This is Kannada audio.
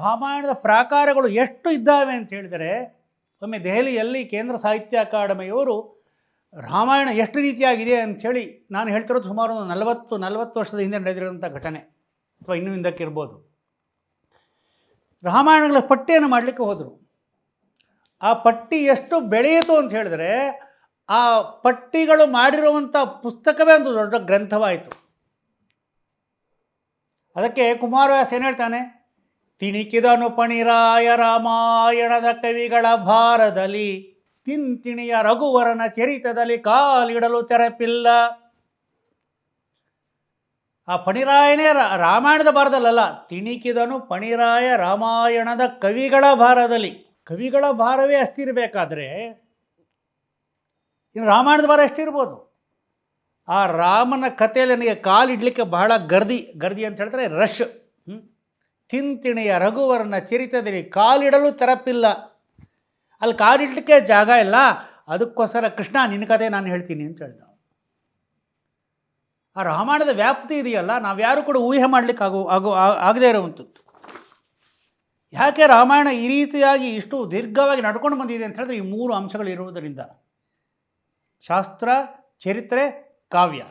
ರಾಮಾಯಣದ ಪ್ರಾಕಾರಗಳು ಎಷ್ಟು ಇದ್ದಾವೆ ಅಂತ ಹೇಳಿದರೆ, ಒಮ್ಮೆ ದೆಹಲಿಯಲ್ಲಿ ಕೇಂದ್ರ ಸಾಹಿತ್ಯ ಅಕಾಡೆಮಿಯವರು ರಾಮಾಯಣ ಎಷ್ಟು ರೀತಿಯಾಗಿದೆ ಅಂಥೇಳಿ, ನಾನು ಹೇಳ್ತಿರೋದು ಸುಮಾರು 40 ವರ್ಷದ ಹಿಂದೆ ನಡೆದಿರೋಂಥ ಘಟನೆ, ಅಥವಾ ಇನ್ನೂ ಹಿಂದಕ್ಕಿರ್ಬೋದು. ರಾಮಾಯಣಗಳ ಪಟ್ಟಿಯನ್ನು ಮಾಡಲಿಕ್ಕೆ ಹೋದರು. ಆ ಪಟ್ಟಿ ಎಷ್ಟು ಬೆಳೆಯಿತು ಅಂತ ಹೇಳಿದ್ರೆ, ಆ ಪಟ್ಟಿಗಳು ಮಾಡಿರುವಂಥ ಪುಸ್ತಕವೇ ಒಂದು ದೊಡ್ಡ ಗ್ರಂಥವಾಯಿತು. ಅದಕ್ಕೆ ಕುಮಾರವ್ಯಾಸ ಏನು ಹೇಳ್ತಾನೆ, ತಿಣಿಕಿದನು ಪಣಿರಾಯ ರಾಮಾಯಣದ ಕವಿಗಳ ಭಾರದಲ್ಲಿ, ತಿಂತಿಣಿಯ ರಘುವರನ ಚರಿತದಲ್ಲಿ ಕಾಲಿಡಲು ತೆರಪಿಲ್ಲ. ಆ ಪಣಿರಾಯನೇ ರಾಮಾಯಣದ ಭಾರದಲ್ಲ, ತಿಣಿಕಿದನು ಪಣಿರಾಯ ರಾಮಾಯಣದ ಕವಿಗಳ ಭಾರದಲ್ಲಿ. ಕವಿಗಳ ಭಾರವೇ ಅಷ್ಟಿರಬೇಕಾದ್ರೆ ಇನ್ನು ರಾಮಾಯಣದ ಭಾರ ಎಷ್ಟಿರ್ಬೋದು? ಆ ರಾಮನ ಕಥೆಯಲ್ಲಿ ನನಗೆ ಕಾಲಿಡಲಿಕ್ಕೆ ಬಹಳ ಗರ್ದಿ ಅಂತ ಹೇಳಿದ್ರೆ ರಶ್. ತಿಂತಿಣಿಯ ರಘುವರನ ಚರಿತದಲ್ಲಿ ಕಾಲಿಡಲು ತೆರಪಿಲ್ಲ. ಅಲ್ಲಿ ಕಾಲಿಡಲಿಕ್ಕೆ ಜಾಗ ಇಲ್ಲ, ಅದಕ್ಕೋಸ್ಕರ ಕೃಷ್ಣ ನಿನ್ನ ಕಥೆ ನಾನು ಹೇಳ್ತೀನಿ ಅಂತ ಹೇಳ್ದ. ಆ ರಾಮಾಯಣದ ವ್ಯಾಪ್ತಿ ಇದೆಯಲ್ಲ, ನಾವ್ಯಾರು ಕೂಡ ಊಹೆ ಮಾಡಲಿಕ್ಕೆ ಆಗದೇ ಇರುವಂಥದ್ದು. ಯಾಕೆ ರಾಮಾಯಣ ಈ ರೀತಿಯಾಗಿ ಇಷ್ಟು ದೀರ್ಘವಾಗಿ ನಡ್ಕೊಂಡು ಬಂದಿದೆ ಅಂತ ಹೇಳಿದ್ರೆ, ಈ 3 ಅಂಶಗಳು ಇರುವುದರಿಂದ: ಶಾಸ್ತ್ರ, ಚರಿತ್ರೆ, ಕಾವ್ಯ.